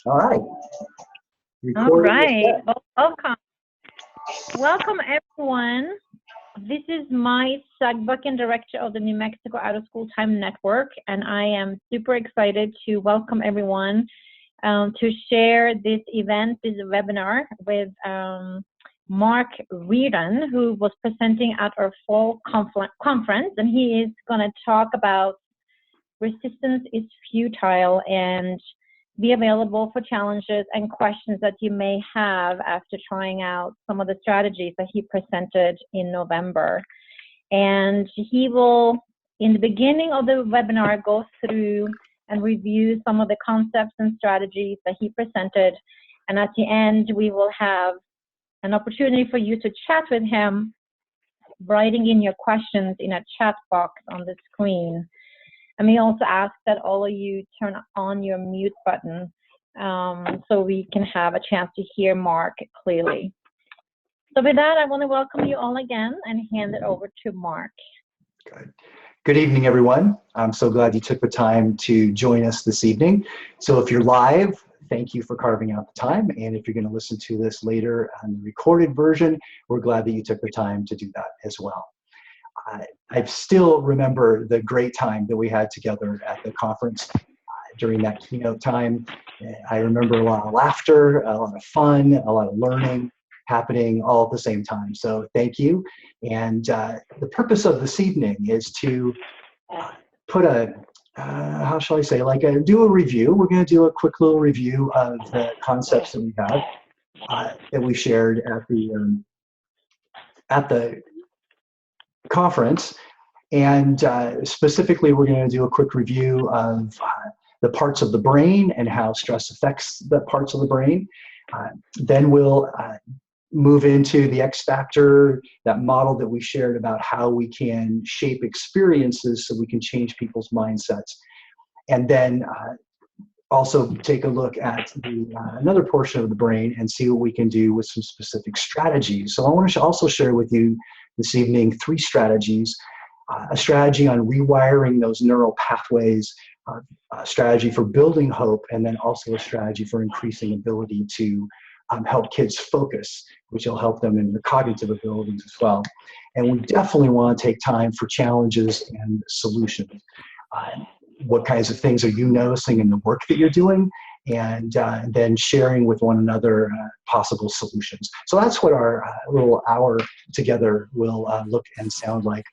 All right. All right. Well, welcome. Welcome, everyone. This is my Sagbuck, director of the New Mexico Out of School Time Network, and I am super excited to welcome everyone to share this event, this webinar with Mark Reardon, who was presenting at our fall conference, and he is going to talk about resistance is futile and be available for challenges and questions that you may have after trying out some of the strategies that he presented in November. And he will, in the beginning of the webinar, go through and review some of the concepts and strategies that he presented. And at the end, we will have an opportunity for you to chat with him, writing in your questions in a chat box on the screen. And we also ask that all of you turn on your mute button so we can have a chance to hear Mark clearly. So with that, I want to welcome you all again and hand it over to Mark. Good evening, everyone. I'm so glad you took the time to join us this evening. So if you're live, thank you for carving out the time. And if you're going to listen to this later on the recorded version, we're glad that you took the time to do that as well. I still remember the great time that we had together at the conference during that keynote time. I remember a lot of laughter, a lot of fun, a lot of learning happening all at the same time. So thank you. And the purpose of this evening is to put a, how shall I say, do a review. We're going to do a quick little review of the concepts that we have, that we shared at the conference, and specifically we're going to do a quick review of the parts of the brain and how stress affects the parts of the brain. Then we'll move into the X factor, that model that we shared about how we can shape experiences so we can change people's mindsets. And then also take a look at another portion of the brain and see what we can do with some specific strategies. So I want to also share with you this evening 3 strategies: a strategy on rewiring those neural pathways, a strategy for building hope, and then also a strategy for increasing ability to help kids focus, which will help them in their cognitive abilities as well. And we definitely want to take time for challenges and solutions. What kinds of things are you noticing in the work that you're doing, and then sharing with one another possible solutions. So that's what our little hour together will look and sound like.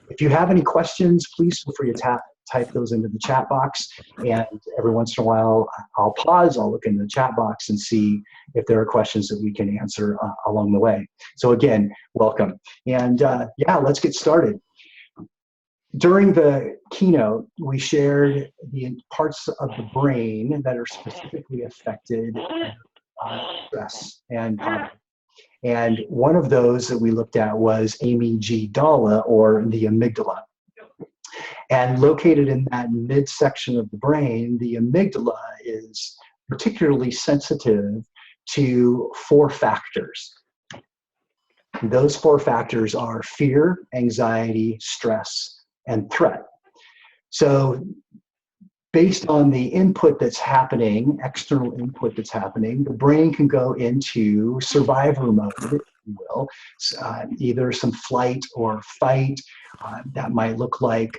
If you have any questions, please feel free to type those into the chat box, and every once in a while I'll pause, I'll look into the chat box and see if there are questions that we can answer along the way. So again, welcome. And yeah, let's get started. During the keynote, we shared the parts of the brain that are specifically affected by stress and poverty. And one of those that we looked at was amygdala, or the amygdala. And located in that midsection of the brain, the amygdala is particularly sensitive to 4 factors. Those 4 factors are fear, anxiety, stress, and threat. So based on the input that's happening, external input that's happening, the brain can go into survivor mode, if you will, either some flight or fight. That might look like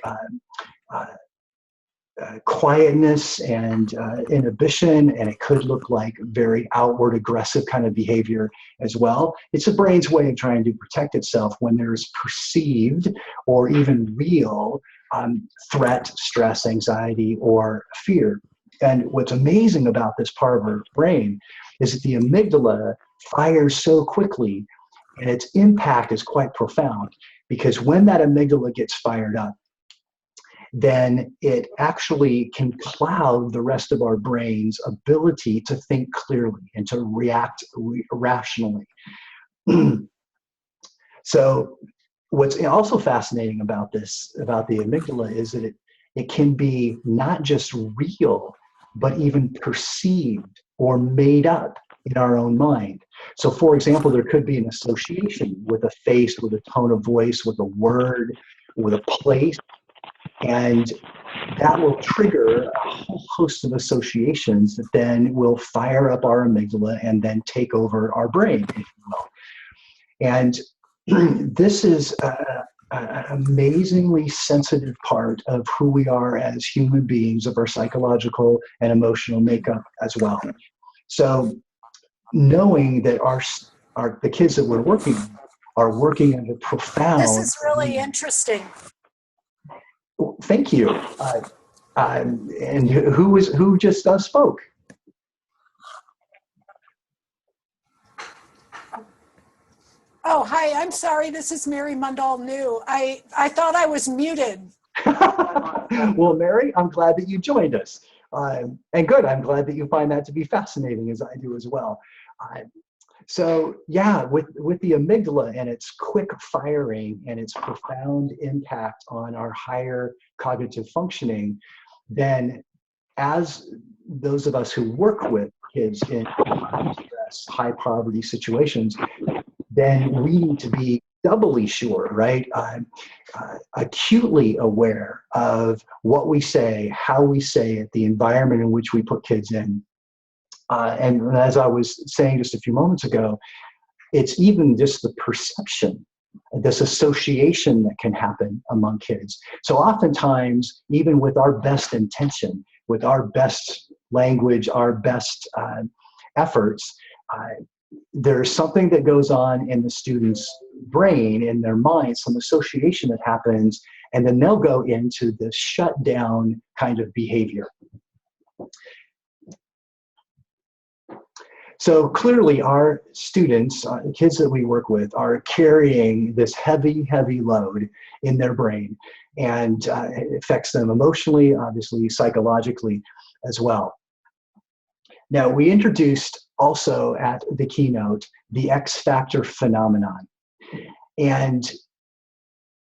quietness and inhibition, and it could look like very outward aggressive kind of behavior as well. It's the brain's way of trying to protect itself when there's perceived or even real threat, stress, anxiety, or fear. And what's amazing about this part of our brain is that the amygdala fires so quickly, and its impact is quite profound, because when that amygdala gets fired up, then it actually can cloud the rest of our brain's ability to think clearly and to react rationally. So what's also fascinating about this, about the amygdala, is that it can be not just real, but even perceived or made up in our own mind. So for example, there could be an association with a face, with a tone of voice, with a word, with a place, And that will trigger a whole host of associations that then will fire up our amygdala and then take over our brain, if you will. And this is an amazingly sensitive part of who we are as human beings, of our psychological and emotional makeup as well. So knowing that the kids that we're working with are working under profound... This is really interesting. Thank you. And who just spoke? Oh, hi, I'm sorry. This is Mary Mundall New. I thought I was muted. Well, Mary, I'm glad that you joined us. And good, I'm glad that you find that to be fascinating, as I do as well. So yeah, with the amygdala and its quick firing and its profound impact on our higher cognitive functioning, then as those of us who work with kids in high stress, high poverty situations, then we need to be doubly sure, right? Acutely aware of what we say, how we say it, the environment in which we put kids in. And as I was saying just a few moments ago, it's even just the perception, this association that can happen among kids. So oftentimes, even with our best intention, with our best language, our best efforts, there's something that goes on in the student's brain, in their mind, some association that happens, and then they'll go into this shutdown kind of behavior. So clearly our students, the kids that we work with, are carrying this heavy, heavy load in their brain, and it affects them emotionally, obviously psychologically as well. Now, we introduced also at the keynote the X factor phenomenon, and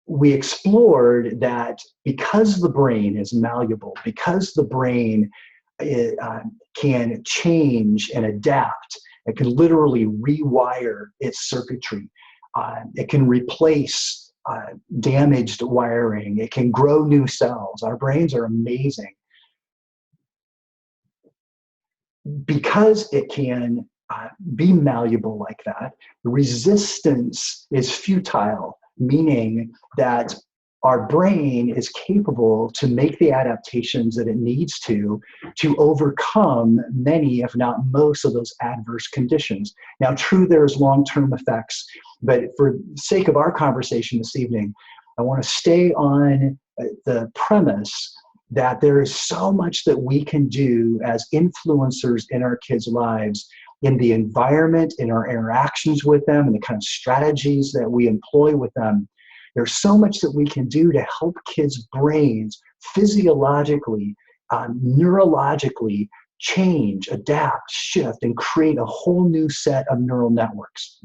we explored that because the brain is malleable, because the brain can change and adapt. It can literally rewire its circuitry. It can replace damaged wiring. It can grow new cells. Our brains are amazing. Because it can be malleable like that, resistance is futile, meaning that our brain is capable to make the adaptations that it needs to overcome many, if not most, of those adverse conditions. Now, true, there's long-term effects, but for the sake of our conversation this evening, I want to stay on the premise that there is so much that we can do as influencers in our kids' lives, in the environment, in our interactions with them, and the kind of strategies that we employ with them. There's so much that we can do to help kids' brains physiologically, neurologically change, adapt, shift, and create a whole new set of neural networks.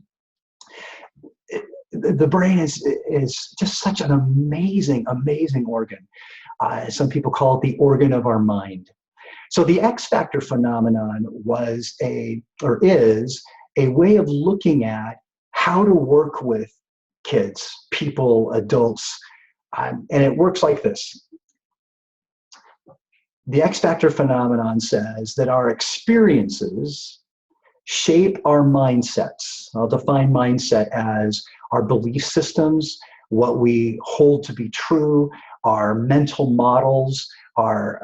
The brain is just such an amazing, amazing organ. Some people call it the organ of our mind. So the X factor phenomenon is a way of looking at how to work with kids, people, adults, and it works like this. The X factor phenomenon says that our experiences shape our mindsets. I'll define mindset as our belief systems, what we hold to be true, our mental models, our,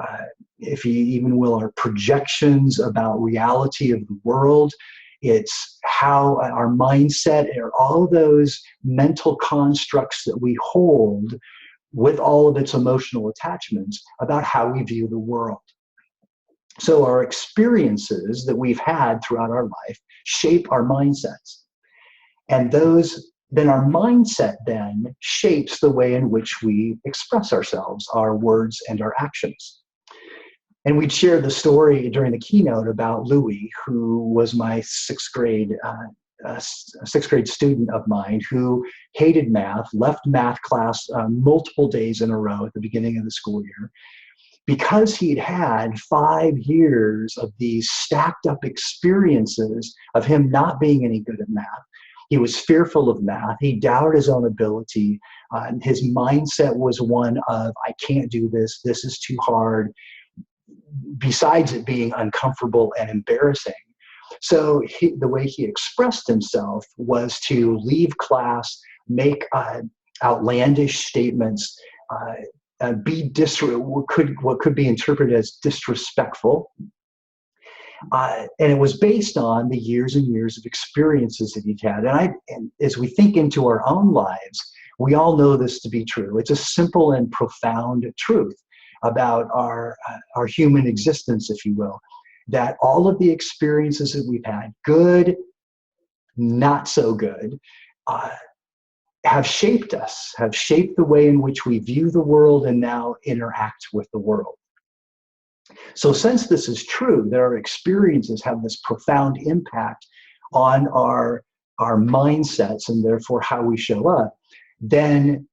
if you even will, our projections about reality of the world. It's how our mindset, or all those mental constructs that we hold with all of its emotional attachments about how we view the world. So our experiences that we've had throughout our life shape our mindsets. And then our mindset then shapes the way in which we express ourselves, our words and our actions. And we'd share the story during the keynote about Louis, who was my sixth grade student of mine, who hated math, left math class multiple days in a row at the beginning of the school year, because he'd had 5 years of these stacked up experiences of him not being any good at math. He was fearful of math. He doubted his own ability. His mindset was one of, I can't do this. This is too hard, besides it being uncomfortable and embarrassing. So the way he expressed himself was to leave class, make outlandish statements, what could be interpreted as disrespectful. And it was based on the years and years of experiences that he'd had. And as we think into our own lives, we all know this to be true. It's a simple and profound truth about our human existence, if you will, that all of the experiences that we've had, good, not so good, have shaped us, have shaped the way in which we view the world and now interact with the world. So since this is true, that our experiences have this profound impact on our mindsets and therefore how we show up, then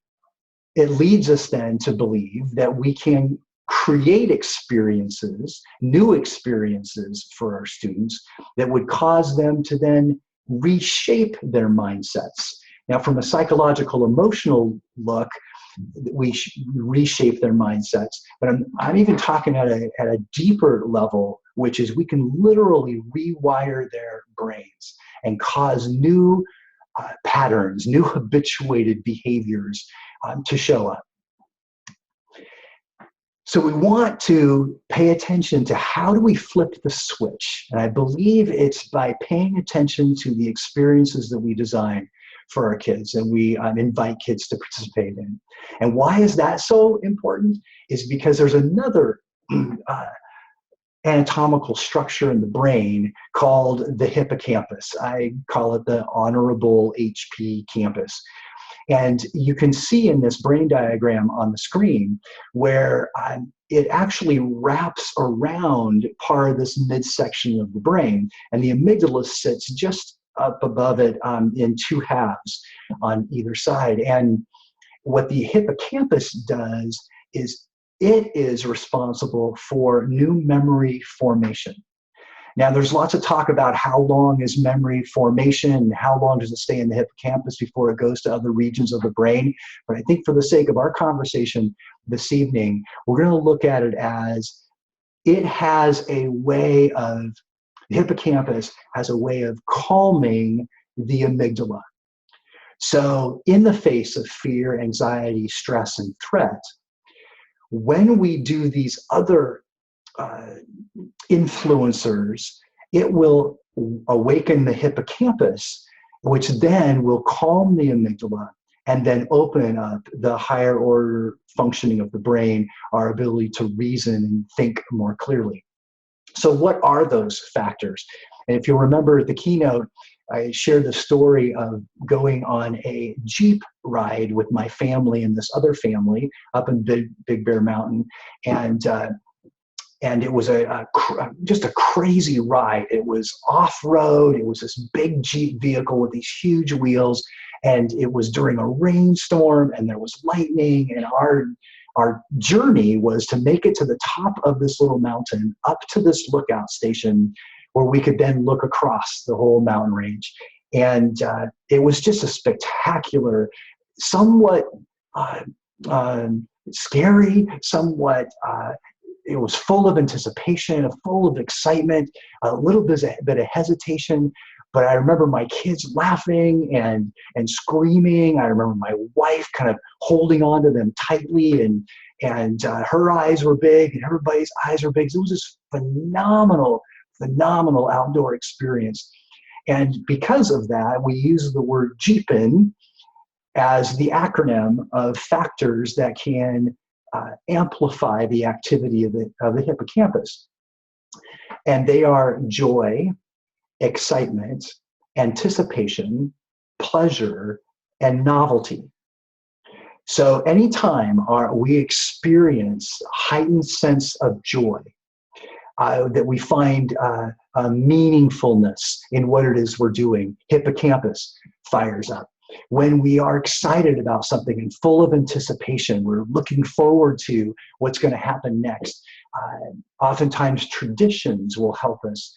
it leads us then to believe that we can create experiences, new experiences for our students that would cause them to then reshape their mindsets. Now, from a psychological, emotional look, we reshape their mindsets. But I'm even talking at a deeper level, which is we can literally rewire their brains and cause new patterns, new habituated behaviors to show up. So we want to pay attention to how do we flip the switch? And I believe it's by paying attention to the experiences that we design for our kids and we invite kids to participate in. And why is that so important? Is because there's another anatomical structure in the brain called the hippocampus. I call it the honorable HP campus. And you can see in this brain diagram on the screen where it actually wraps around part of this midsection of the brain, and the amygdala sits just up above it in two halves on either side. And what the hippocampus does is it is responsible for new memory formation. Now, there's lots of talk about how long is memory formation and how long does it stay in the hippocampus before it goes to other regions of the brain. But I think for the sake of our conversation this evening, we're going to look at it as it has a way of, the hippocampus has a way of calming the amygdala. So in the face of fear, anxiety, stress, and threat, when we do these other influencers, it will awaken the hippocampus, which then will calm the amygdala and then open up the higher order functioning of the brain, our ability to reason and think more clearly. So what are those factors? And if you'll remember at the keynote, I shared the story of going on a Jeep ride with my family and this other family up in Big Bear Mountain. And it was just a crazy ride. It was off-road. It was this big Jeep vehicle with these huge wheels. And it was during a rainstorm and there was lightning. And our journey was to make it to the top of this little mountain, up to this lookout station where we could then look across the whole mountain range. And it was just a spectacular, somewhat scary, somewhat it was full of anticipation, full of excitement, a little bit of hesitation. But I remember my kids laughing and screaming. I remember my wife kind of holding on to them tightly, and her eyes were big, and everybody's eyes were big. So it was this phenomenal outdoor experience. And because of that, we use the word Jeepin as the acronym of factors that can amplify the activity of the hippocampus. And they are joy, excitement, anticipation, pleasure, and novelty. So anytime we experience a heightened sense of joy, that we find a meaningfulness in what it is we're doing, hippocampus fires up. When we are excited about something and full of anticipation, we're looking forward to what's going to happen next. Oftentimes traditions will help us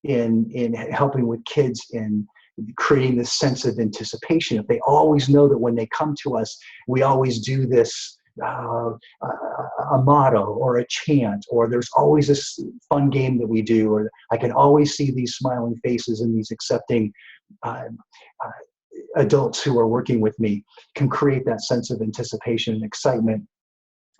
in helping with kids in creating this sense of anticipation. If they always know that when they come to us, we always do this a motto or a chant, or there's always this fun game that we do, or I can always see these smiling faces and these accepting adults who are working with me, can create that sense of anticipation and excitement.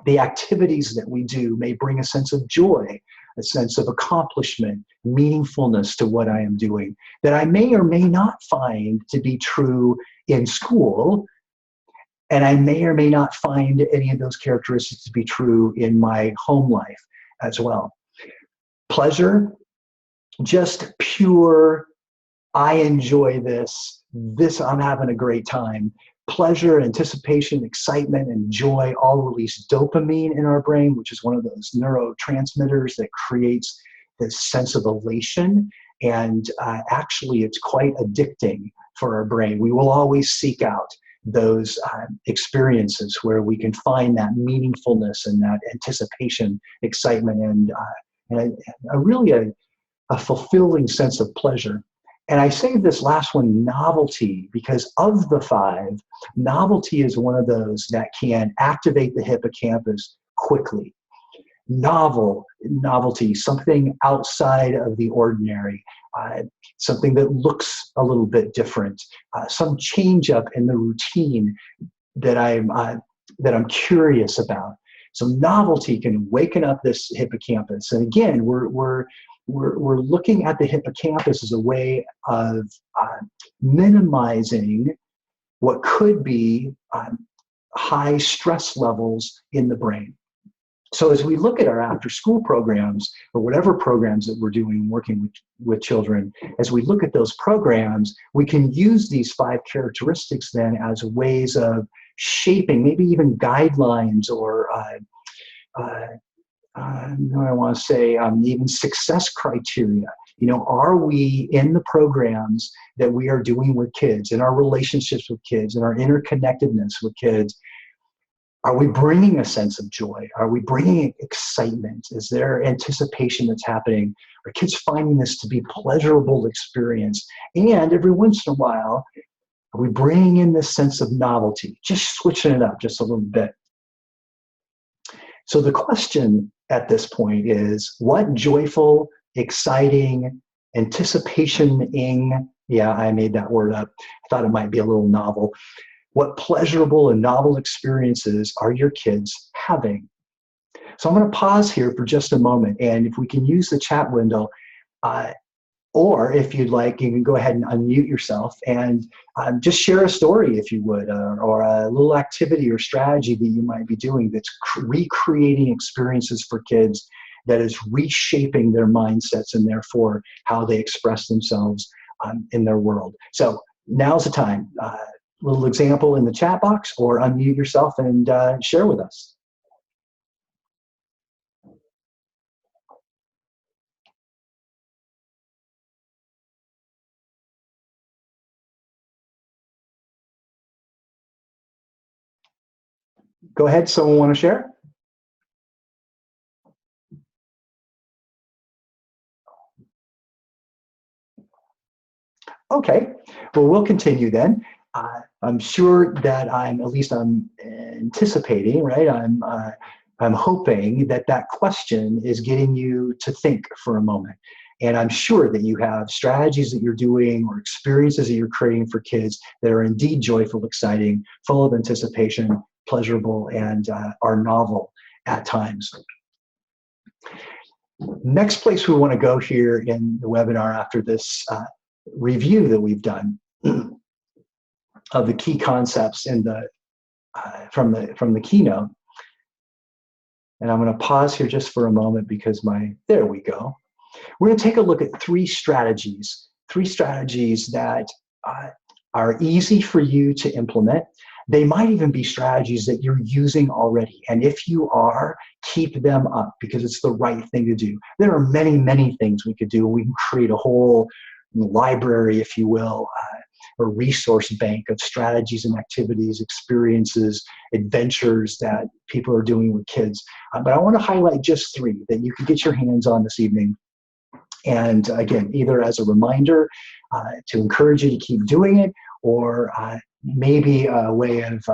The activities that we do may bring a sense of joy, a sense of accomplishment, meaningfulness to what I am doing, that I may or may not find to be true in school, and I may or may not find any of those characteristics to be true in my home life as well. Pleasure, just pure, I enjoy this, I'm having a great time. Pleasure, anticipation, excitement, and joy all release dopamine in our brain, which is one of those neurotransmitters that creates this sense of elation. And actually, it's quite addicting for our brain. We will always seek out those experiences where we can find that meaningfulness and that anticipation, excitement, and a fulfilling sense of pleasure. And I say this last one, novelty, because of the 5, novelty is one of those that can activate the hippocampus quickly. Novelty, something outside of the ordinary, something that looks a little bit different, some change up in the routine that I'm curious about. So novelty can waken up this hippocampus. And again, we're looking at the hippocampus as a way of minimizing what could be high stress levels in the brain. So as we look at our after-school programs, or whatever programs that we're doing working with children, as we look at those programs, we can use these 5 characteristics then as ways of shaping, maybe even guidelines, or I want to say even success criteria. You know, are we in the programs that we are doing with kids, in our relationships with kids, in our interconnectedness with kids? Are we bringing a sense of joy? Are we bringing excitement? Is there anticipation that's happening? Are kids finding this to be a pleasurable experience? And every once in a while, are we bringing in this sense of novelty, just switching it up just a little bit? So the question at this point is, what joyful, exciting, anticipation-ing, yeah, I made that word up. I thought it might be a little novel. What pleasurable and novel experiences are your kids having? So I'm going to pause here for just a moment, and if we can use the chat window, or if you'd like, you can go ahead and unmute yourself and just share a story, if you would, or a little activity or strategy that you might be doing that's recreating experiences for kids, that is reshaping their mindsets and therefore how they express themselves in their world. So now's the time. Little example in the chat box, or unmute yourself and share with us. Go ahead, someone want to share? Okay, well, we'll continue then. I'm sure that I'm anticipating, right? I'm hoping that that question is getting you to think for a moment. And I'm sure that you have strategies that you're doing or experiences that you're creating for kids that are indeed joyful, exciting, full of anticipation, pleasurable, and are novel at times. Next place we want to go here in the webinar after this review that we've done of the key concepts in the from the keynote. And I'm going to pause here just for a moment because there we go. We're going to take a look at 3 strategies that are easy for you to implement. They might even be strategies that you're using already. And if you are, keep them up because it's the right thing to do. There are many, many things we could do. We can create a whole library, if you will, a resource bank of strategies and activities, experiences, adventures that people are doing with kids. But I want to highlight just 3 that you can get your hands on this evening And again, either as a reminder to encourage you to keep doing it, or maybe a way of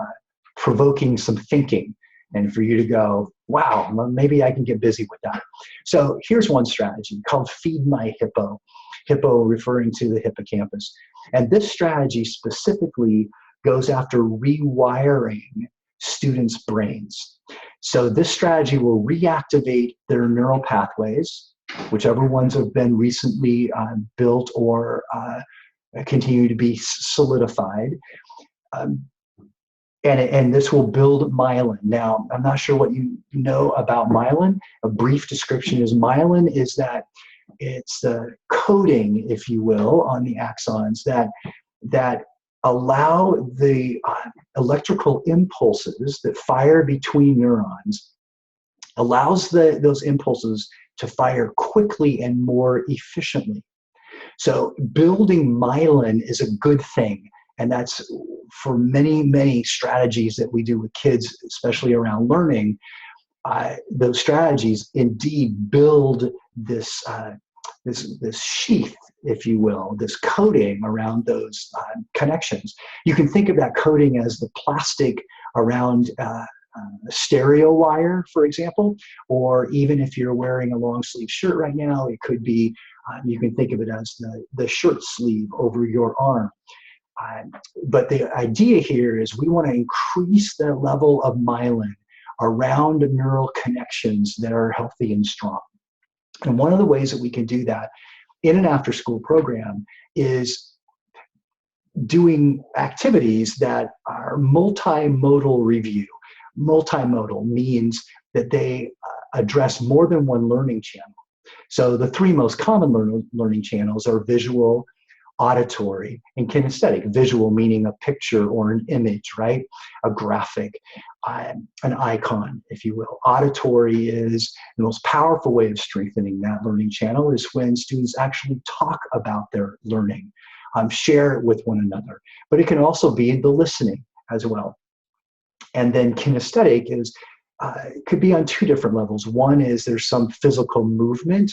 provoking some thinking, and for you to go, wow, well, maybe I can get busy with that. So here's one strategy called Feed My Hippo, hippo referring to the hippocampus. And this strategy specifically goes after rewiring students' brains. So this strategy will reactivate their neural pathways, whichever ones have been recently built or continue to be solidified. And this will build myelin. Now, I'm not sure what you know about myelin. A brief description is myelin is that it's the coating, if you will, on the axons that allow the electrical impulses that fire between neurons, allows those impulses to fire quickly and more efficiently. So building myelin is a good thing. And that's for many, many strategies that we do with kids, especially around learning. Those strategies indeed build this, this sheath, if you will, this coating around those connections. You can think of that coating as the plastic around a stereo wire, for example, or even if you're wearing a long sleeve shirt right now, it could be, you can think of it as the shirt sleeve over your arm. But the idea here is we want to increase the level of myelin around neural connections that are healthy and strong. And one of the ways that we can do that in an after-school program is doing activities that are multimodal review. Multimodal means that they address more than one learning channel. So the three most common learning channels are visual, auditory, and kinesthetic. Visual meaning a picture or an image, right? A graphic, an icon, if you will. Auditory is the most powerful way of strengthening that learning channel is when students actually talk about their learning, share it with one another. But it can also be the listening as well. And then kinesthetic is, it could be on two different levels. One is there's some physical movement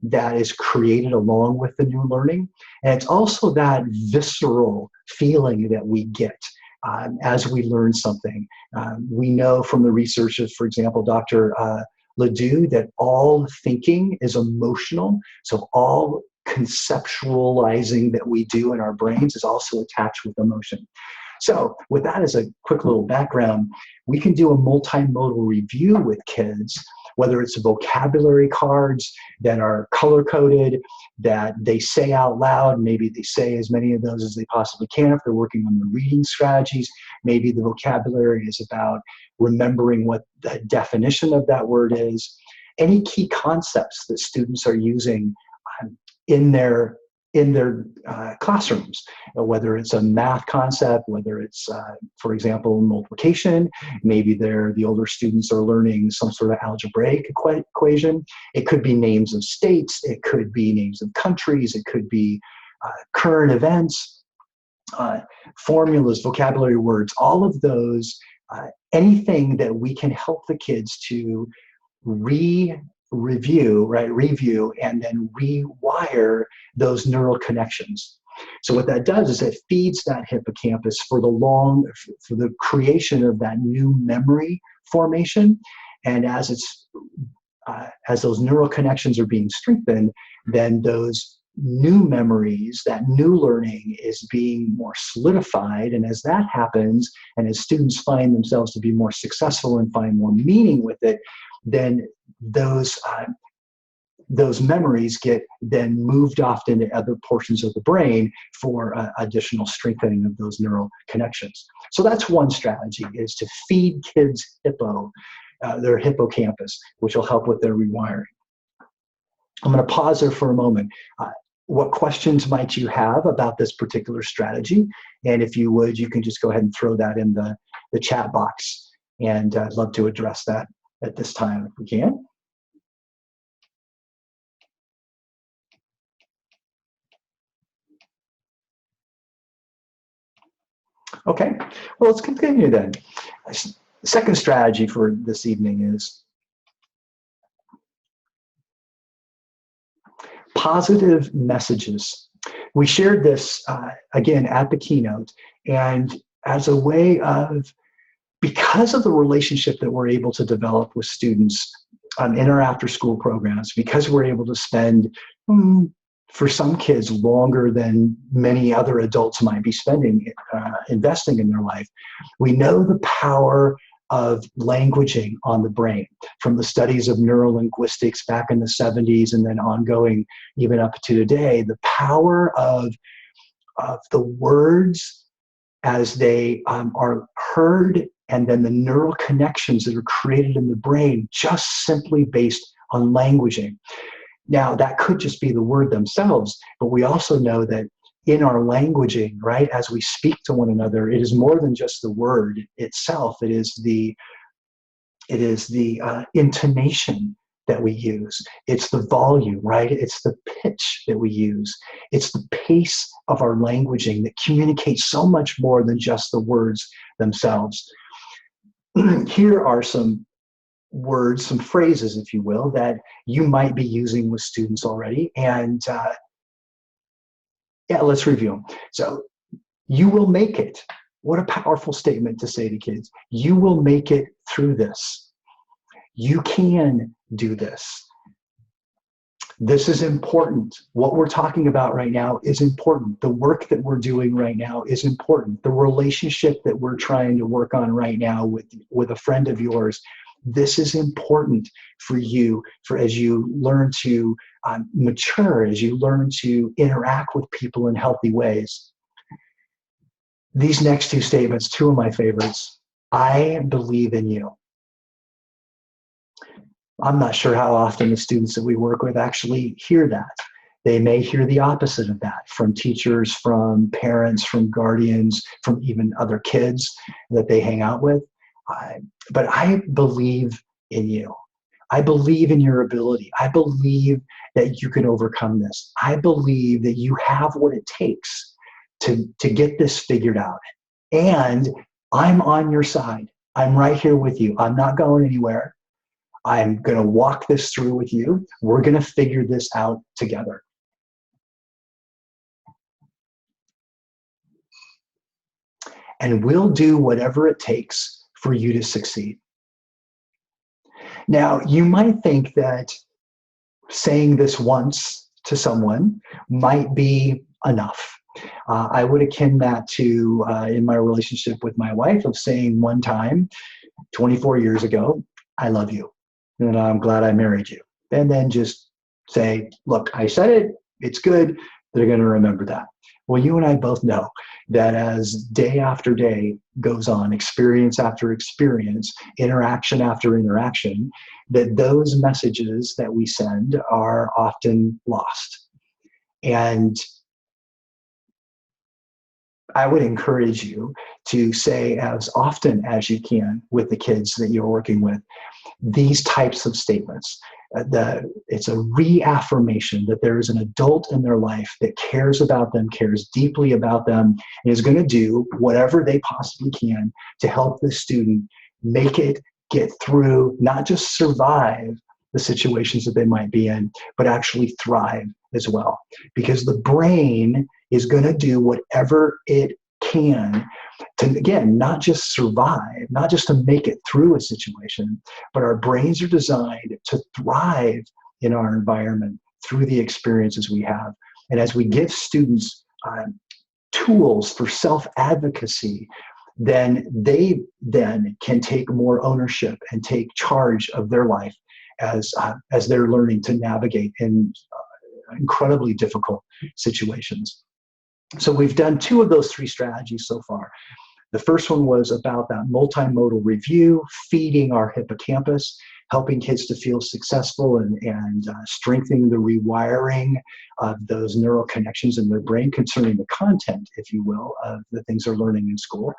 that is created along with the new learning. And it's also that visceral feeling that we get as we learn something. We know from the researchers, for example, Dr. Ledoux, that all thinking is emotional. So all conceptualizing that we do in our brains is also attached with emotion. So with that as a quick little background, we can do a multimodal review with kids, whether it's vocabulary cards that are color-coded, that they say out loud. Maybe they say as many of those as they possibly can if they're working on the reading strategies. Maybe the vocabulary is about remembering what the definition of that word is. Any key concepts that students are using in their classrooms, whether it's a math concept, whether it's, for example, multiplication, maybe the older students are learning some sort of algebraic equation. It could be names of states, it could be names of countries, it could be current events, formulas, vocabulary words, all of those, anything that we can help the kids to review and then rewire those neural connections. So what that does is it feeds that hippocampus for the creation of that new memory formation. And as those neural connections are being strengthened, then those new memories, that new learning is being more solidified. And as that happens, and as students find themselves to be more successful and find more meaning with it, then those memories get then moved off into other portions of the brain for additional strengthening of those neural connections. So that's one strategy, is to feed kids their hippocampus, which will help with their rewiring. I'm going to pause there for a moment. What questions might you have about this particular strategy? And if you would, you can just go ahead and throw that in the chat box. And I'd love to address that at this time if we can. Okay, well, let's continue then. The second strategy for this evening is Positive messages. We shared this again at the keynote, and as a way of, because of the relationship that we're able to develop with students in our after school programs, because we're able to spend, for some kids, longer than many other adults might be spending, investing in their life, we know the power of languaging on the brain from the studies of neurolinguistics back in the 70s and then ongoing even up to today. The power of the words as they are heard, and then the neural connections that are created in the brain just simply based on languaging. Now, that could just be the word themselves, but we also know that in our languaging, right, as we speak to one another, it is more than just the word itself. It is the intonation that we use. It's the volume, right? It's the pitch that we use. It's the pace of our languaging that communicates so much more than just the words themselves. Here are some words, some phrases, if you will, that you might be using with students already. And let's review them. So, you will make it. What a powerful statement to say to kids. You will make it through this. You can do this. This is important. What we're talking about right now is important. The work that we're doing right now is important. The relationship that we're trying to work on right now with a friend of yours, this is important for you, for as you learn to mature, as you learn to interact with people in healthy ways. These next two statements, two of my favorites. I believe in you. I'm not sure how often the students that we work with actually hear that. They may hear the opposite of that from teachers, from parents, from guardians, from even other kids that they hang out with. But I believe in you. I believe in your ability. I believe that you can overcome this. I believe that you have what it takes to get this figured out. And I'm on your side. I'm right here with you. I'm not going anywhere. I'm going to walk this through with you. We're going to figure this out together. And we'll do whatever it takes for you to succeed. Now, you might think that saying this once to someone might be enough. I would akin that to, in my relationship with my wife, of saying one time, 24 years ago, I love you, and I'm glad I married you. And then just say, look, I said it, it's good, they're going to remember that. Well, you and I both know that as day after day goes on, experience after experience, interaction after interaction, that those messages that we send are often lost. And I would encourage you to say as often as you can with the kids that you're working with these types of statements. It's a reaffirmation that there is an adult in their life that cares about them, cares deeply about them, and is going to do whatever they possibly can to help the student make it, get through, not just survive the situations that they might be in, but actually thrive as well. Because the brain is going to do whatever it can to, again, not just survive, not just to make it through a situation, but our brains are designed to thrive in our environment through the experiences we have. And as we give students tools for self-advocacy, then they then can take more ownership and take charge of their life as they're learning to navigate in incredibly difficult situations. So we've done two of those three strategies so far. The first one was about that multimodal review, feeding our hippocampus, helping kids to feel successful and strengthening the rewiring of those neural connections in their brain concerning the content, if you will, of the things they're learning in school.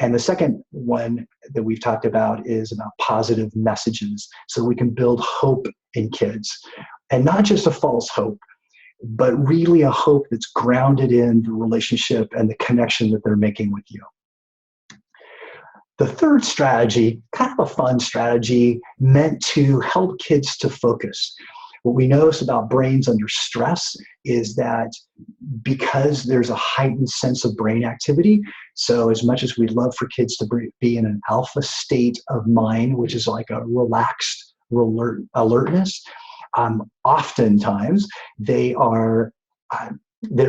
And the second one that we've talked about is about positive messages, so we can build hope in kids. And not just a false hope, but really a hope that's grounded in the relationship and the connection that they're making with you. The third strategy, kind of a fun strategy, meant to help kids to focus. What we notice about brains under stress is that because there's a heightened sense of brain activity, so as much as we'd love for kids to be in an alpha state of mind, which is like a relaxed alertness, oftentimes they're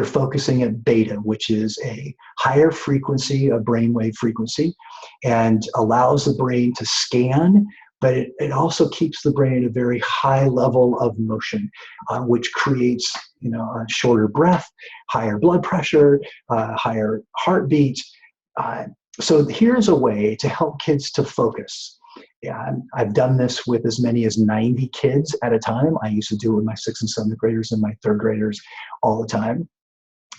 focusing at beta, which is a higher frequency of brainwave frequency, and allows the brain to scan, but it also keeps the brain at a very high level of motion, which creates a shorter breath, higher blood pressure, higher heartbeat. So here's a way to help kids to focus. Yeah, I've done this with as many as 90 kids at a time. I used to do it with my 6th and 7th graders and my 3rd graders all the time.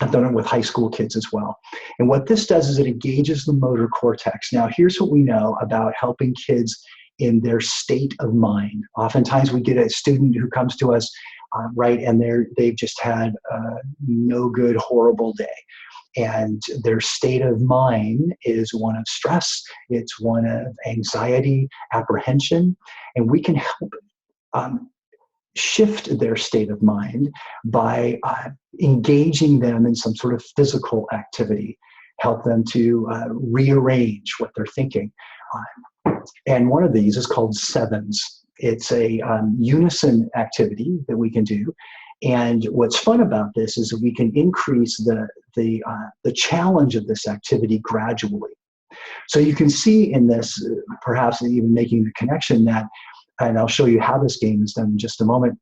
I've done it with high school kids as well. And what this does is it engages the motor cortex. Now, here's what we know about helping kids in their state of mind. Oftentimes we get a student who comes to us, and they've just had a no good, horrible day. And their state of mind is one of stress, it's one of anxiety, apprehension, and we can help shift their state of mind by engaging them in some sort of physical activity, help them to rearrange what they're thinking. And one of these is called sevens. It's a unison activity that we can do. And what's fun about this is that we can increase the challenge of this activity gradually. So you can see in this, perhaps even making the connection that, and I'll show you how this game is done in just a moment,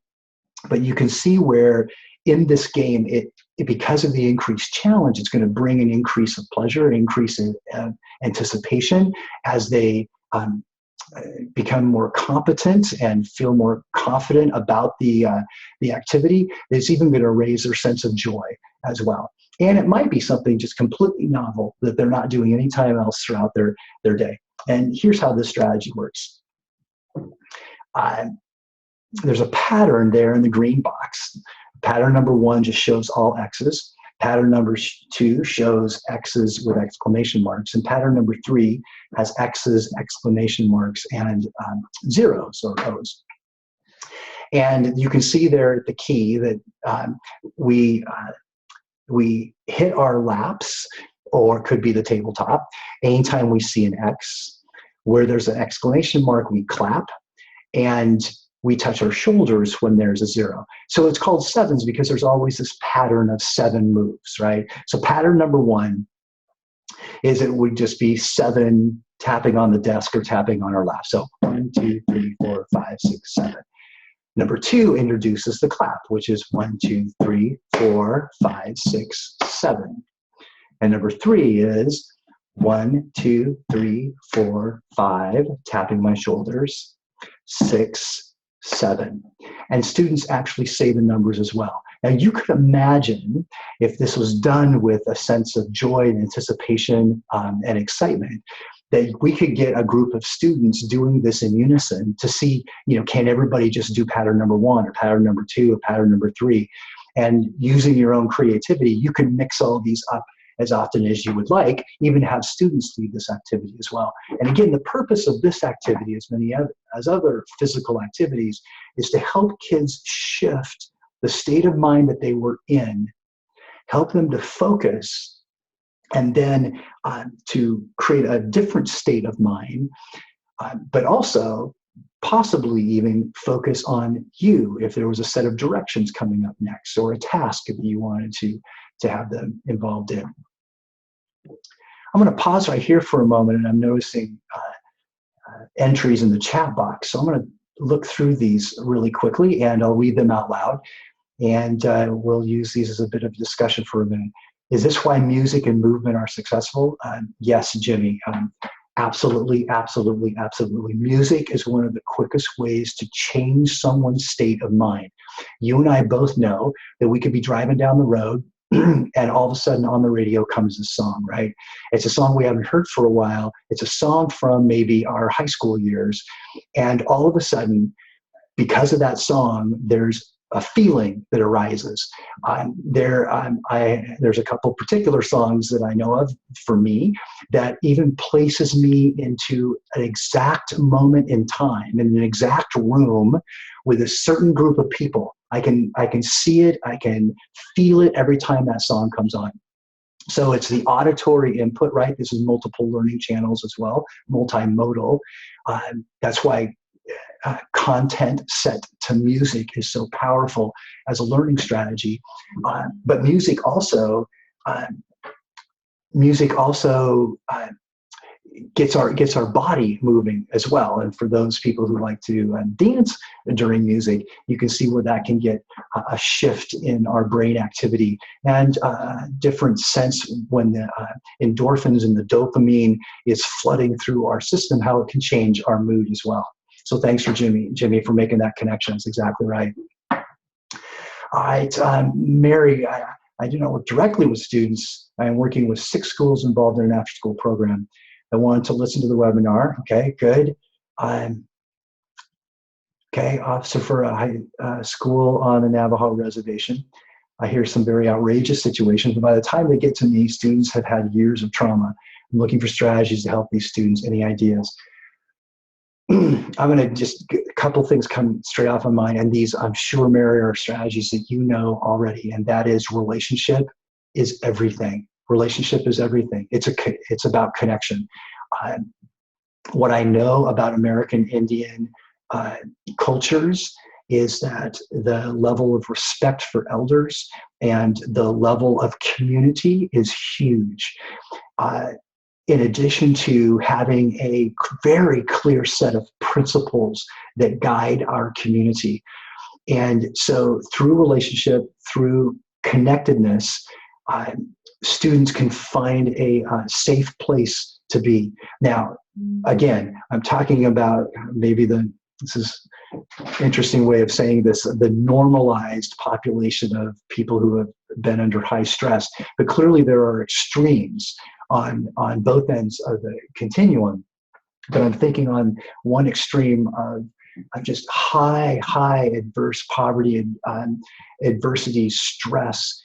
but you can see where in this game, because of the increased challenge, it's going to bring an increase of pleasure, an increase in anticipation as they become more competent and feel more confident about the activity. It's even going to raise their sense of joy as well. And it might be something just completely novel that they're not doing any time else throughout their day. And here's how this strategy works. There's a pattern there in the green box. Pattern number 1 just shows all X's. Pattern number 2 shows X's with exclamation marks, and pattern number 3 has X's, exclamation marks, and zeros or O's. And you can see there at the key that we hit our laps, or could be the tabletop, anytime we see an X. Where there's an exclamation mark, we clap, and we touch our shoulders when there's a 0. So it's called sevens because there's always this pattern of 7 moves, right? So pattern number 1 is it would just be 7 tapping on the desk or tapping on our lap. So 1, 2, 3, 4, 5, 6, 7. Number 2 introduces the clap, which is 1, 2, 3, 4, 5, 6, 7. And number 3 is 1, 2, 3, 4, 5, tapping my shoulders, 6, 7. And students actually say the numbers as well. Now you could imagine if this was done with a sense of joy and anticipation and excitement, that we could get a group of students doing this in unison to see, can everybody just do pattern number 1 or pattern number 2 or pattern number 3? And using your own creativity, you can mix all these up as often as you would like, even have students lead this activity as well. And again, the purpose of this activity, as other physical activities, is to help kids shift the state of mind that they were in, help them to focus, and then to create a different state of mind, but also possibly even focus on you if there was a set of directions coming up next or a task that you wanted to have them involved in. I'm going to pause right here for a moment, and I'm noticing entries in the chat box. So I'm going to look through these really quickly, and I'll read them out loud, and we'll use these as a bit of discussion for a minute. Is this why music and movement are successful? Yes, Jimmy. Absolutely, absolutely, absolutely. Music is one of the quickest ways to change someone's state of mind. You and I both know that we could be driving down the road and all of a sudden on the radio comes a song, right? It's a song we haven't heard for a while. It's a song from maybe our high school years. And all of a sudden, because of that song, there's a feeling that arises. There's a couple particular songs that I know of for me that even places me into an exact moment in time, in an exact room with a certain group of people. I can see it, I can feel it every time that song comes on. So it's the auditory input, right? This is multiple learning channels as well, multimodal. That's why content set to music is so powerful as a learning strategy. But music also gets our body moving as well. And for those people who like to dance during music, you can see where that can get a shift in our brain activity and a different sense when the endorphins and the dopamine is flooding through our system, how it can change our mood as well. So thanks for Jimmy, for making that connection. It's exactly right. All right, Mary, I do not work directly with students. I am working with 6 schools involved in an after-school program. I wanted to listen to the webinar. Okay, good. Okay, officer for a high school on the Navajo reservation. I hear some very outrageous situations, but by the time they get to me, students have had years of trauma. I'm looking for strategies to help these students. Any ideas? I'm going to just, a couple things come straight off my mind, and these, I'm sure, Mary, are strategies that you know already, and that is relationship is everything. Relationship is everything. It's about connection. What I know about American Indian cultures is that the level of respect for elders and the level of community is huge. In addition to having a very clear set of principles that guide our community. And so through relationship, through connectedness, students can find a safe place to be. Now, again, I'm talking about maybe this is an interesting way of saying this, the normalized population of people who have been under high stress, but clearly there are extremes on both ends of the continuum. But I'm thinking on one extreme of just high adverse poverty and adversity, stress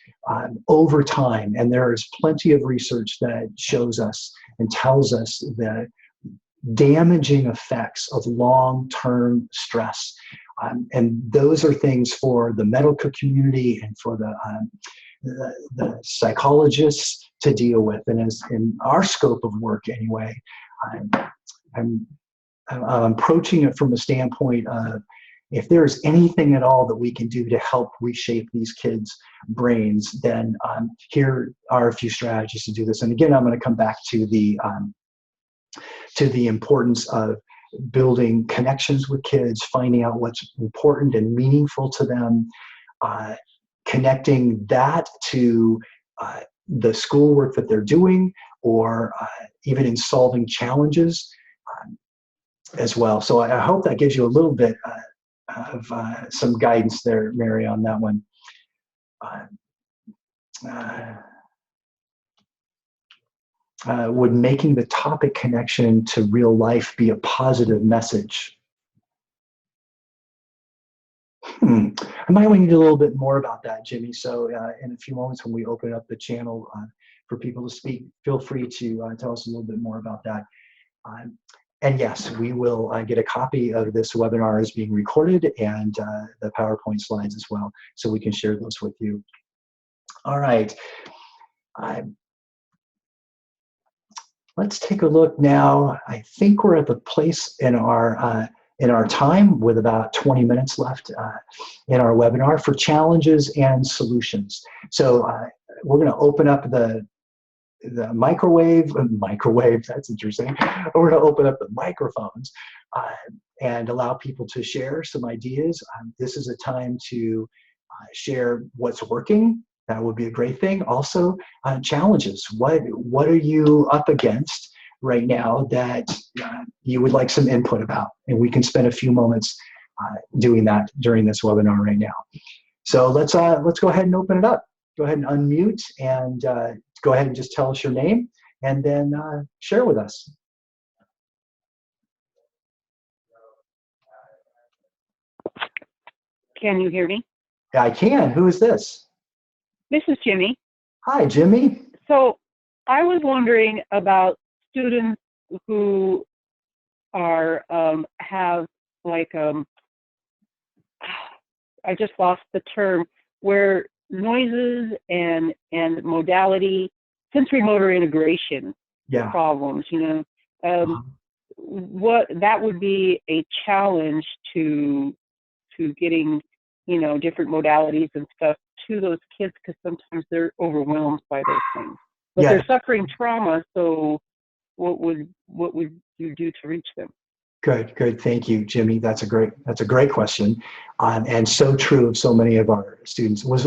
over time. And there is plenty of research that shows us and tells us the damaging effects of long-term stress. And those are things for the medical community and for the psychologists to deal with. And as in our scope of work anyway, I'm approaching it from a standpoint of, if there's anything at all that we can do to help reshape these kids' brains, then here are a few strategies to do this. And again, I'm going to come back to the importance of building connections with kids, finding out what's important and meaningful to them, connecting that to the schoolwork that they're doing, or even in solving challenges as well. So I hope that gives you a little bit of some guidance there, Mary, on that one. Would making the topic connection to real life be a positive message? I might want to do a little bit more about that, Jimmy. So in a few moments when we open up the channel for people to speak, feel free to tell us a little bit more about that. And yes, we will get a copy of this webinar as being recorded, and the PowerPoint slides as well, so we can share those with you. All right. Let's take a look now. I think we're at the place in our time with about 20 minutes left in our webinar for challenges and solutions. So we're going to open up the microwave, that's interesting. We're going to open up the microphones and allow people to share some ideas. This is a time to share what's working. That would be a great thing. Also, challenges. What are you up against right now that you would like some input about? And we can spend a few moments doing that during this webinar right now. So let's go ahead and open it up. Go ahead and unmute and go ahead and just tell us your name and then share with us. Can you hear me? Yeah, I can. Who is this? This is Jimmy. Hi, Jimmy. So I was wondering about students who are have like I just lost the term, where noises and modality, sensory motor integration Yeah. problems, Uh-huh. what that would be a challenge to getting, different modalities and stuff to those kids, because sometimes they're overwhelmed by those things. But Yeah. they're suffering trauma, so what would you do to reach them? Good. Thank you, Jimmy. That's a great question, and so true of so many of our students. Was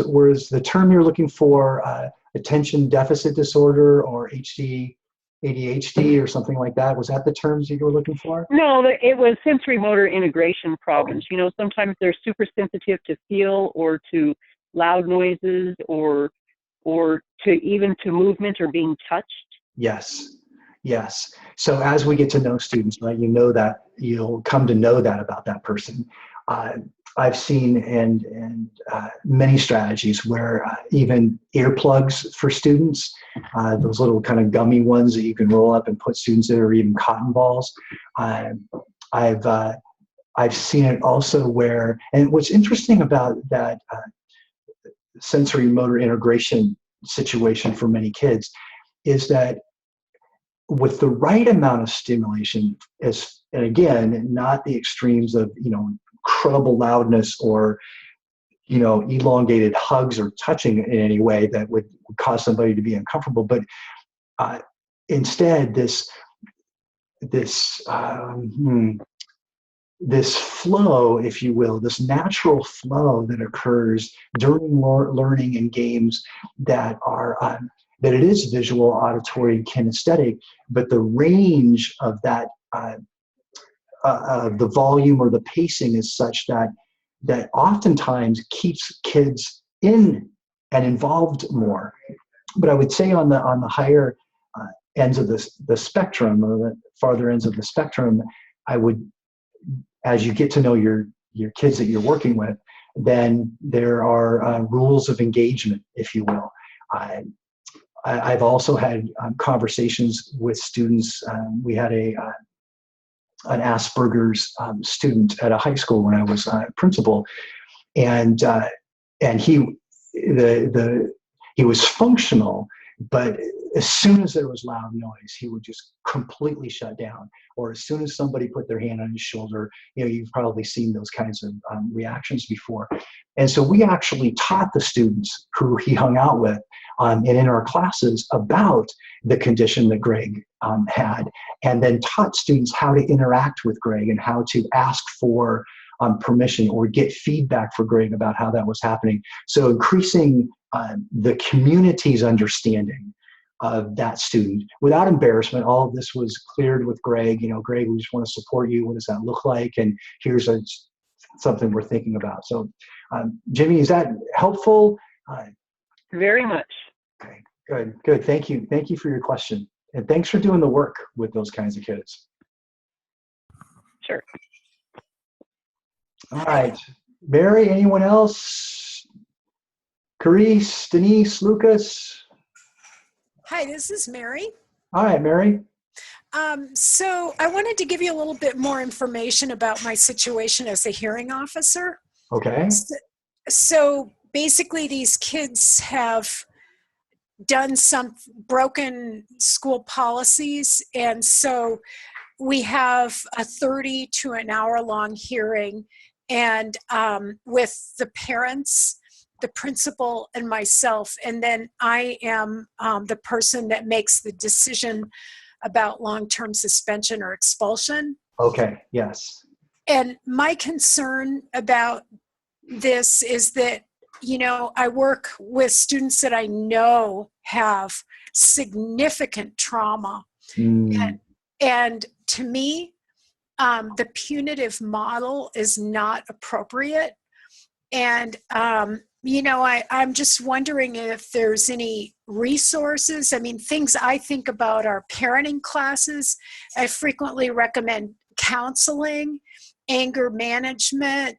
the term you're looking for attention deficit disorder or ADHD or something like that? Was that the terms you were looking for? No, it was sensory motor integration problems. Sometimes they're super sensitive to feel or to loud noises or to movement or being touched. Yes. So as we get to know students, right, that you'll come to know that about that person. I've seen and many strategies where even earplugs for students, those little kind of gummy ones that you can roll up and put students in, or even cotton balls. I've seen it also where, and what's interesting about that sensory motor integration situation for many kids is that with the right amount of stimulation, and again, not the extremes of incredible loudness or elongated hugs or touching in any way that would cause somebody to be uncomfortable, but instead this flow, if you will, this natural flow that occurs during learning and games that are that it is visual, auditory, and kinesthetic, but the range of that, the volume or the pacing is such that oftentimes keeps kids in and involved more. But I would say on the higher ends of the spectrum, or the farther ends of the spectrum, I would, as you get to know your kids that you're working with, then there are rules of engagement, if you will. I've also had conversations with students. We had an Asperger's student at a high school when I was principal, and he was functional, but as soon as there was loud noise, he would just completely shut down. Or as soon as somebody put their hand on his shoulder, you've probably seen those kinds of reactions before. And so we actually taught the students who he hung out with and in our classes about the condition that Greg had, and then taught students how to interact with Greg and how to ask for permission or get feedback for Greg about how that was happening. So increasing the community's understanding of that student without embarrassment. All of this was cleared with Greg. Greg, we just want to support you. What does that look like? And here's something we're thinking about. So, Jimmy, is that helpful? Very much. Okay, good. Thank you for your question. And thanks for doing the work with those kinds of kids. Sure. All right. Mary, anyone else? Carice, Denise, Lucas? Hi, this is Mary. All right, Mary. So I wanted to give you a little bit more information about my situation as a hearing officer. Okay. So basically, these kids have done some broken school policies, and so we have a 30 to an hour long hearing, and with the parents, the principal, and myself, and then I am the person that makes the decision about long-term suspension or expulsion. Okay, yes. And my concern about this is that, I work with students that I know have significant trauma. And to me, the punitive model is not appropriate. And, I'm just wondering if there's any resources. I mean, things I think about are parenting classes. I frequently recommend counseling, anger management,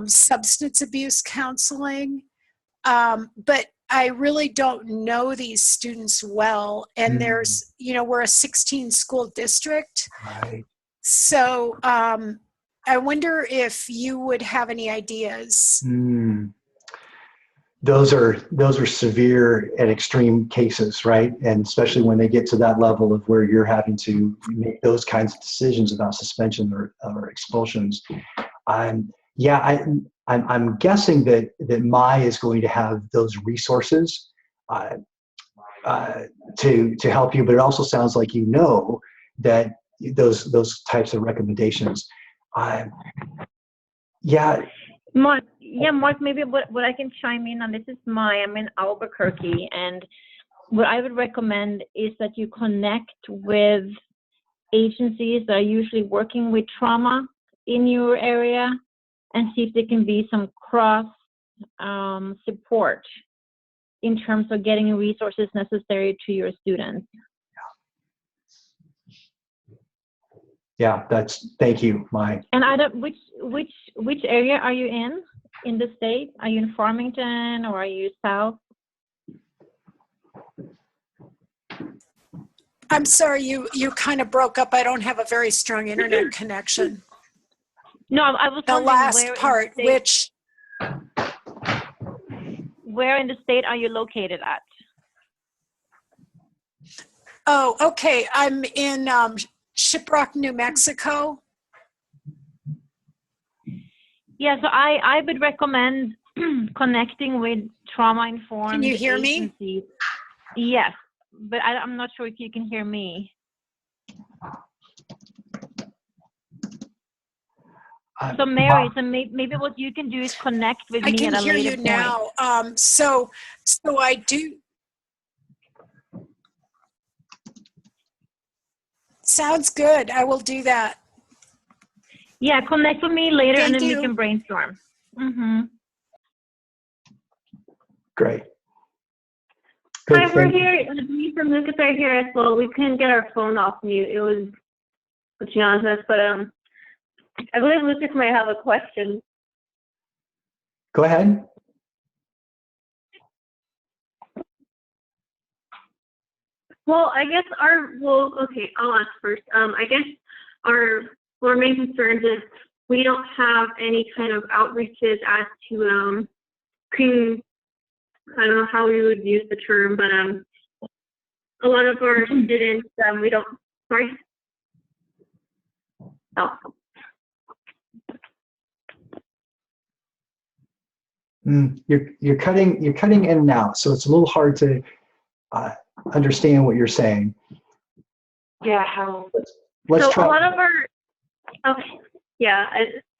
substance abuse counseling. But I really don't know these students well. And there's, we're a 16 school district. Right. So I wonder if you would have any ideas. Those are severe and extreme cases, right? And especially when they get to that level of where you're having to make those kinds of decisions about suspension or expulsions. I'm guessing that Mai is going to have those resources to help you, but it also sounds like you know that those types of recommendations. Mark, maybe what I can chime in on, this is Mai, I'm in Albuquerque, and what I would recommend is that you connect with agencies that are usually working with trauma in your area and see if there can be some cross support in terms of getting resources necessary to your students. Yeah, thank you, Mai. And I don't, which area are you in the state? Are you in Farmington or are you south? I'm sorry, you kind of broke up. I don't have a very strong internet connection. No, I was the wondering last where part, where in the state are you located at? Oh, okay. I'm in Shiprock, New Mexico. Yeah, so I would recommend connecting with trauma-informed Can you hear agencies. me? Yes, but I'm not sure if you can hear me. So Mary, maybe what you can do is connect with me at a later point. I can hear you now. So I do. Sounds good. I will do that. Yeah, connect with me later. Thank and then you. We can brainstorm. Great. Hi, we're here. Me from Lucas are here as well. We couldn't get our phone off mute. It was switching on us, but I believe Lucas might have a question. Go ahead. Well, I guess okay, I'll ask first. I guess our main concerns is we don't have any kind of outreaches as to I don't know how we would use the term, but a lot of our students, we don't, sorry? Oh. You're cutting in and out, so it's a little hard to understand what you're saying. Yeah, how? Let's so try. A lot of our, okay, yeah,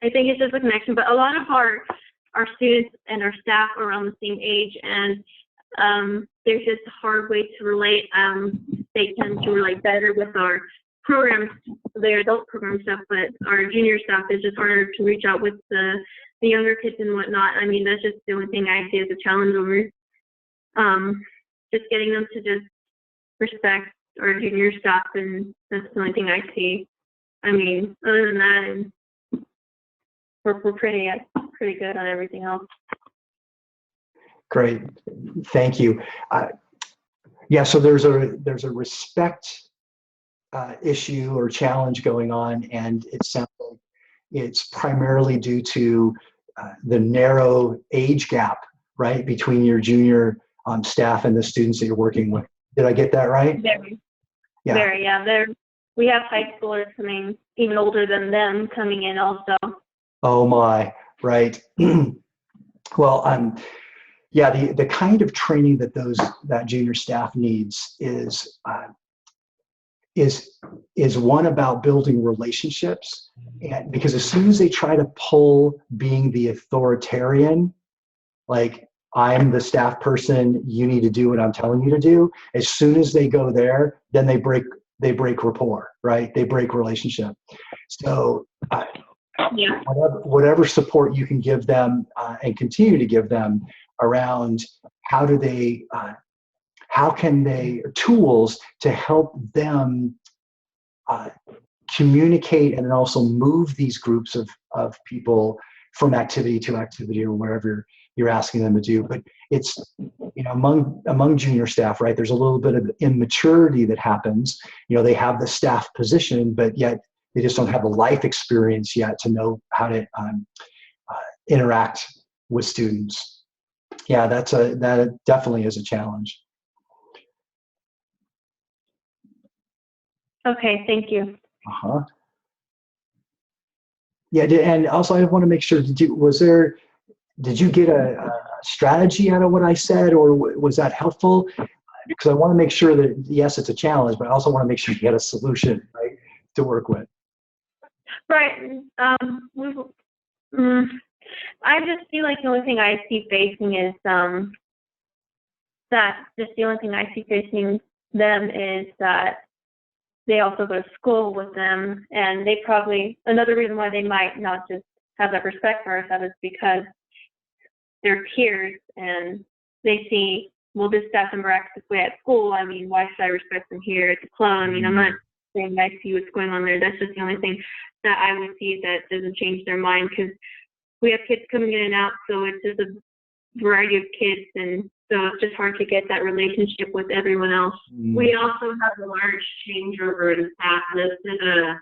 I think it's just a connection, but a lot of our students and our staff are around the same age, and there's just a hard way to relate. They tend to relate better with our programs, their adult program stuff, but our junior staff is just harder to reach out with the younger kids and whatnot. I mean, that's just the only thing I see as a challenge over just getting them to just respect our junior staff, and that's the only thing I see. I mean, other than that, we're pretty good on everything else. Great, thank you. Yeah, so there's a respect issue or challenge going on, and it sounds like it's primarily due to the narrow age gap, right, between your junior staff and the students that you're working with. Did I get that right? Very. Yeah. Very, yeah. We have high schoolers coming, even older than them, coming in also. Oh my, right. Well, yeah, the kind of training that junior staff needs is one about building relationships, and because as soon as they try to pull being the authoritarian, like I'm the staff person, you need to do what I'm telling you to do, as soon as they go there, then they break rapport, right? They break relationship. So yeah. whatever support you can give them and continue to give them around tools to help them communicate and also move these groups of people from activity to activity or wherever you're asking them to do. But it's, among junior staff, right, there's a little bit of immaturity that happens. They have the staff position, but yet they just don't have the life experience yet to know how to interact with students. Yeah, that definitely is a challenge. Okay, thank you. Yeah, and also I want to make sure, did you get a strategy out of what I said, or was that helpful? Because I want to make sure that, yes, it's a challenge, but I also want to make sure you get a solution, right, to work with. Right. I just feel like the only thing I see facing is them is that they also go to school with them, and they probably, another reason why they might not just have that respect for us is because they're peers and they see, well, this staff member acts this way at school. I mean, why should I respect them here at the club? I mean, I'm not saying I see what's going on there. That's just the only thing that I would see that doesn't change their mind, because we have kids coming in and out, so it's just a variety of kids, and so it's just hard to get that relationship with everyone else. We also have a large changeover in staff. The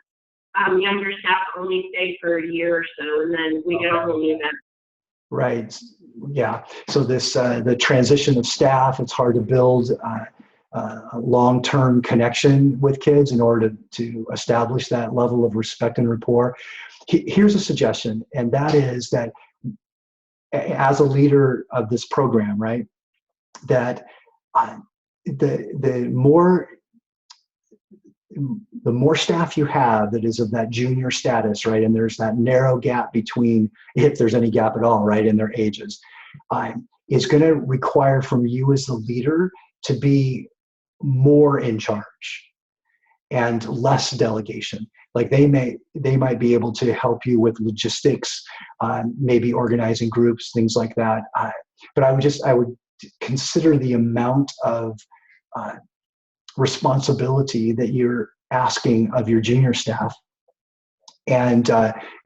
younger staff only stay for a year or so, and then we get a whole new member. Right. Yeah. So this the transition of staff, it's hard to build a long-term connection with kids in order to establish that level of respect and rapport. Here's a suggestion, and that is that as a leader of this program, right, that the more staff you have that is of that junior status, right, and there's that narrow gap between, if there's any gap at all, right, in their ages, is going to require from you as the leader to be more in charge and less delegation. Like they might be able to help you with logistics, maybe organizing groups, things like that. But I would consider the amount of responsibility that you're asking of your junior staff, and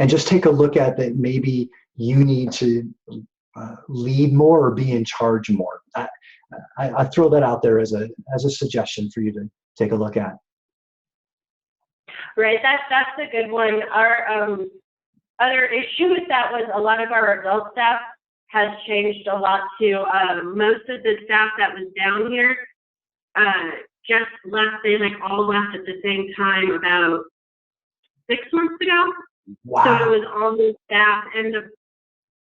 just take a look at that. Maybe you need to lead more or be in charge more. I throw that out there as a suggestion for you to take a look at. Right, that's a good one. Our other issue with that was a lot of our adult staff has changed a lot too. Most of the staff that was down here just left. They all left at the same time about 6 months ago. Wow. So it was all new staff, and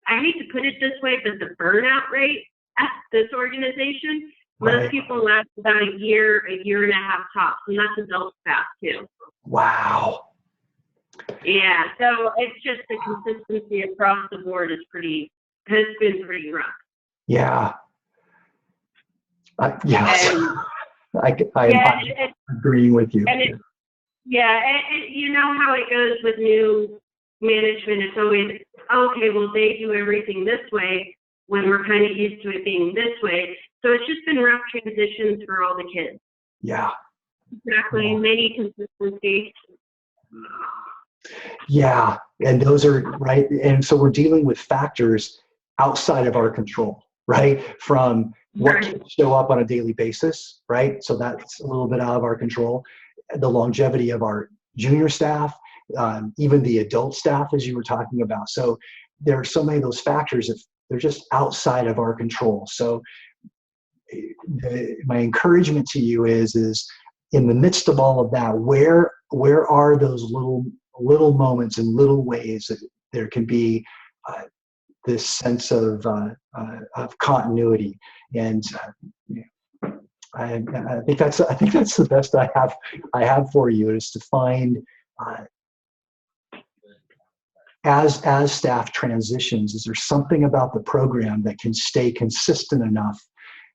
I hate to put it this way, but the burnout rate at this organization, most people last about a year and a half tops, and that's adult staff too. Wow. Yeah, so it's just the consistency across the board has been pretty rough. Yeah. I'm agreeing with you. And you know how it goes with new management. It's always, okay, well, they do everything this way when we're kind of used to it being this way. So it's just been rough transitions for all the kids. Yeah. Exactly. Yeah. Many consistency. Yeah, and those are right. And so we're dealing with factors outside of our control, right? From what kids show up on a daily basis, right? So that's a little bit out of our control. The longevity of our junior staff, even the adult staff, as you were talking about. So there are so many of those factors that they're just outside of our control. So my encouragement to you is in the midst of all of that, where are those little moments and little ways that there can be this sense of continuity, and I think that's the best I have for you, is to find as staff transitions, is there something about the program that can stay consistent enough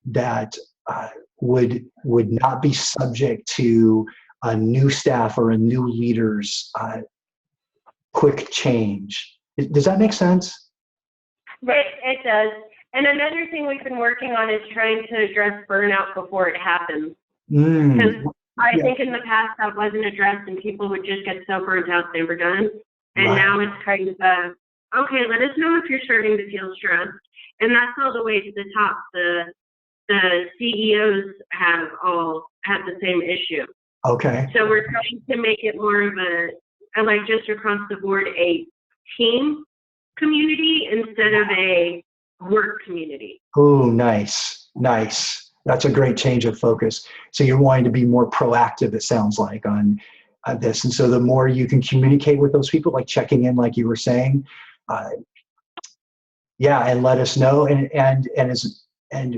that would not be subject to a new staff or a new leader's quick change. Does that make sense? Right, it does. And another thing we've been working on is trying to address burnout before it happens. Because I think in the past that wasn't addressed, and people would just get so burnt out they were done. And now it's kind of okay, let us know if you're starting to feel stressed. And that's all the way to the top. The CEOs have all had the same issue. Okay. So we're trying to make it more of like just across the board a team community instead of a work community. Oh, nice, nice. That's a great change of focus. So you're wanting to be more proactive, it sounds like, on this. And so the more you can communicate with those people, like checking in, like you were saying, yeah, and let us know, and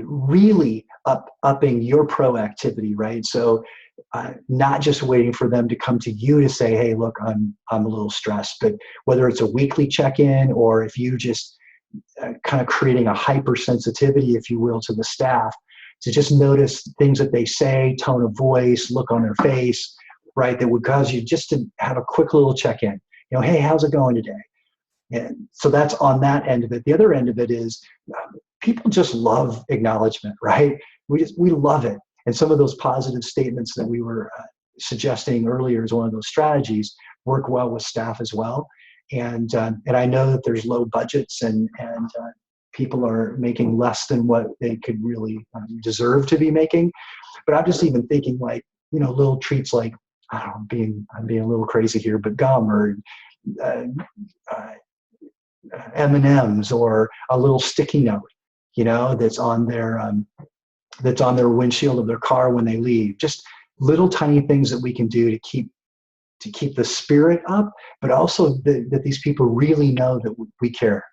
really upping your proactivity, right? So not just waiting for them to come to you to say, hey, look, I'm a little stressed, but whether it's a weekly check-in or if you just kind of creating a hypersensitivity, if you will, to the staff, to just notice things that they say, tone of voice, look on their face, right, that would cause you just to have a quick little check-in. You know, hey, how's it going today? And so that's on that end of it. The other end of it is people just love acknowledgement, right? We love it. And some of those positive statements that we were suggesting earlier as one of those strategies work well with staff as well. And I know that there's low budgets and people are making less than what they could really deserve to be making. But I'm just even thinking, like, you know, little treats like, I don't know, I'm being a little crazy here, but gum or M&Ms or a little sticky note, you know, that's on their windshield of their car when they leave. Just little tiny things that we can do to keep the spirit up, but also that these people really know that we care.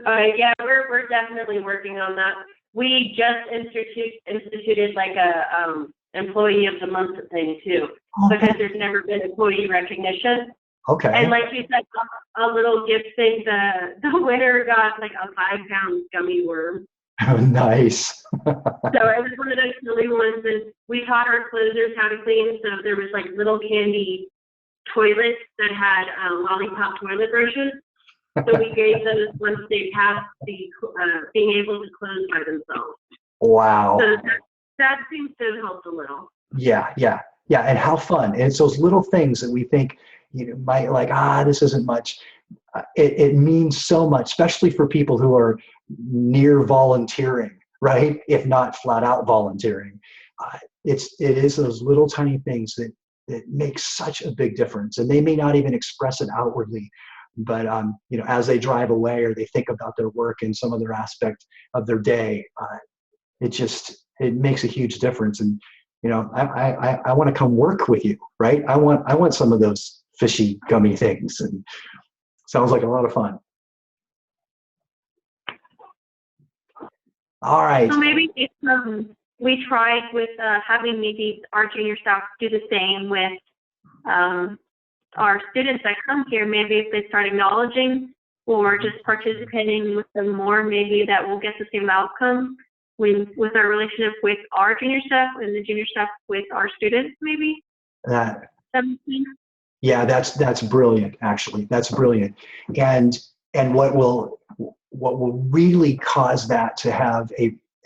Yeah, we're definitely working on that. We just instituted like a employee of the month thing too, because there's never been employee recognition. Okay. And like you said, a little gift thing. The winner got like a 5-pound gummy worm. Oh, nice. So it was one of those silly ones, and we taught our closers how to clean. So there was like little candy toilets that had lollipop toilet brushes. So we gave those once they passed the being able to close by themselves. Wow. So that seems to have helped a little. Yeah. And how fun. And it's those little things that we think, you know, might like, this isn't much. It means so much, especially for people who are near volunteering, right? If not flat out volunteering. It is those little tiny things that make such a big difference. And they may not even express it outwardly, but you know, as they drive away or they think about their work in some other aspect of their day, it makes a huge difference. And you know, I want to come work with you, right? I want some of those fishy gummy things, and sounds like a lot of fun. All right. So maybe if we tried with having maybe our junior staff do the same with our students that come here, maybe if they start acknowledging or just participating with them more, maybe that will get the same outcome with our relationship with our junior staff and the junior staff with our students, maybe. Yeah, that's brilliant. Actually, that's brilliant. And what will really cause that to have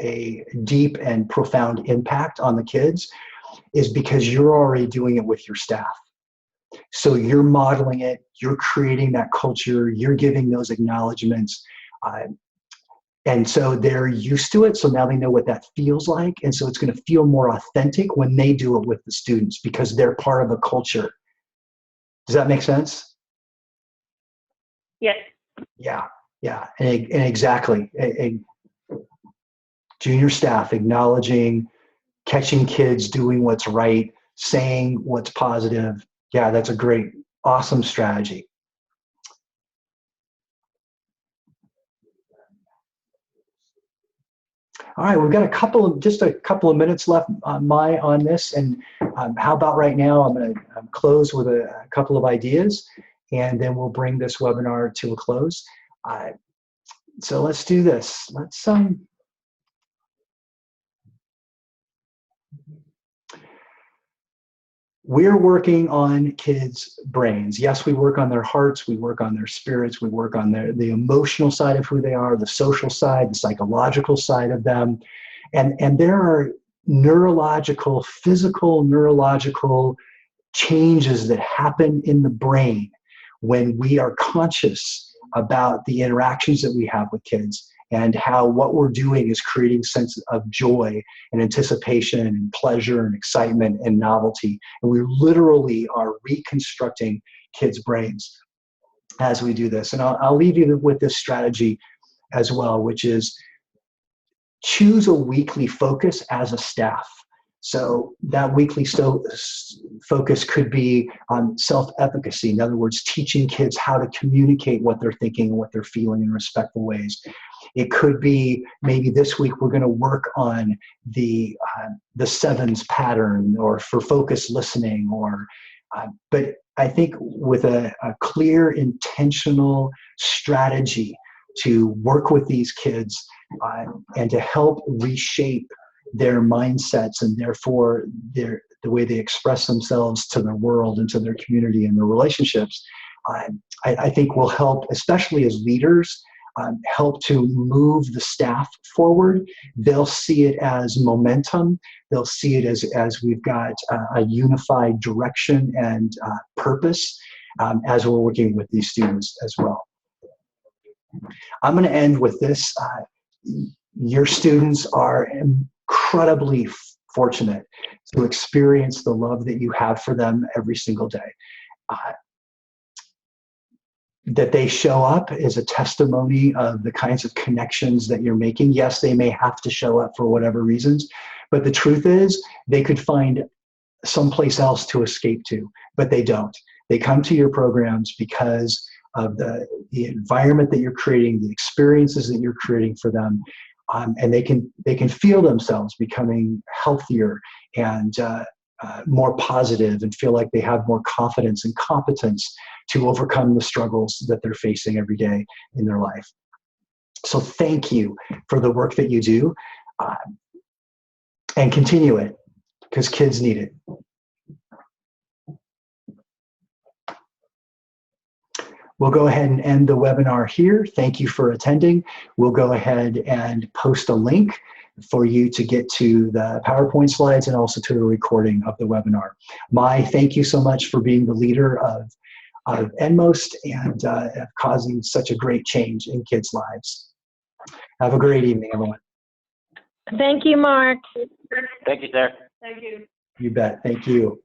a deep and profound impact on the kids is because you're already doing it with your staff. So you're modeling it, you're creating that culture, you're giving those acknowledgments. And so they're used to it. So now they know what that feels like. And so it's going to feel more authentic when they do it with the students because they're part of a culture. Does that make sense? Yes. Yeah. And exactly. Junior staff acknowledging, catching kids doing what's right, saying what's positive. Yeah, that's a great, awesome strategy. All right, we've got just a couple of minutes left on this, and how about right now? I'm going to close with a couple of ideas, and then we'll bring this webinar to a close. So let's do this. We're working on kids' brains. Yes, we work on their hearts, we work on their spirits, we work on the emotional side of who they are, the social side, the psychological side of them. And there are physical neurological changes that happen in the brain when we are conscious about the interactions that we have with kids and how what we're doing is creating a sense of joy and anticipation and pleasure and excitement and novelty. And we literally are reconstructing kids' brains as we do this. And I'll leave you with this strategy as well, which is choose a weekly focus as a staff. So that weekly focus could be on self-efficacy. In other words, teaching kids how to communicate what they're thinking and what they're feeling in respectful ways. It could be maybe this week we're going to work on the sevens pattern, or for focused listening, or but I think with a clear, intentional strategy to work with these kids and to help reshape their mindsets and therefore the way they express themselves to the world and to their community and their relationships, I think will help, especially as leaders, help to move the staff forward. They'll see it as momentum. They'll see it as we've got a unified direction and purpose as we're working with these students as well. I'm going to end with this. Your students are incredibly fortunate to experience the love that you have for them every single day. That they show up is a testimony of the kinds of connections that you're making. Yes, they may have to show up for whatever reasons, but the truth is they could find someplace else to escape to, but they don't. They come to your programs because of the environment that you're creating, the experiences that you're creating for them, and they can feel themselves becoming healthier and more positive, and feel like they have more confidence and competence to overcome the struggles that they're facing every day in their life. So thank you for the work that you do, and continue it, because kids need it. We'll go ahead and end the webinar here. Thank you for attending. We'll go ahead and post a link for you to get to the PowerPoint slides and also to the recording of the webinar. Mai, thank you so much for being the leader of Enmost and of causing such a great change in kids' lives. Have a great evening, everyone. Thank you, Mark. Thank you, sir. Thank you. You bet. Thank you.